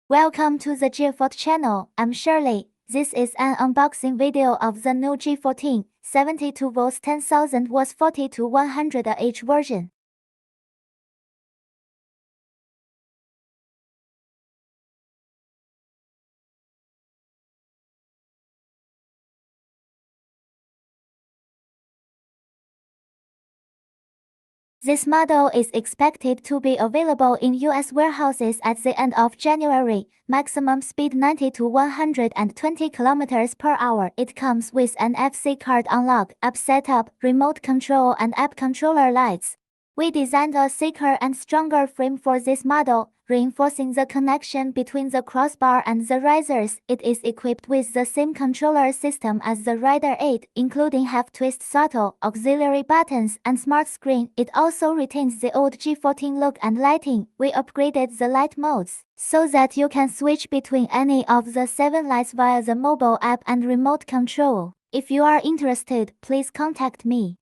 Welcome to the Geofought channel. I'm Shirley. This is an unboxing video of the new G14 72 volts 10,000 watts 40 to 100 Ah version. This model is expected to be available in US warehouses at the end of January. Maximum speed 90 to 120 km per hour. It comes with an NFC card unlock, app setup, remote control and app controller lights. We designed a thicker and stronger frame for this model, reinforcing the connection between the crossbar and the risers. It is equipped with the same controller system as the Rider 8, including half-twist throttle, auxiliary buttons, and smart screen. It also retains the old G14 look and lighting. We upgraded the light modes so that you can switch between any of the 7 lights via the mobile app and remote control. If you are interested, please contact me.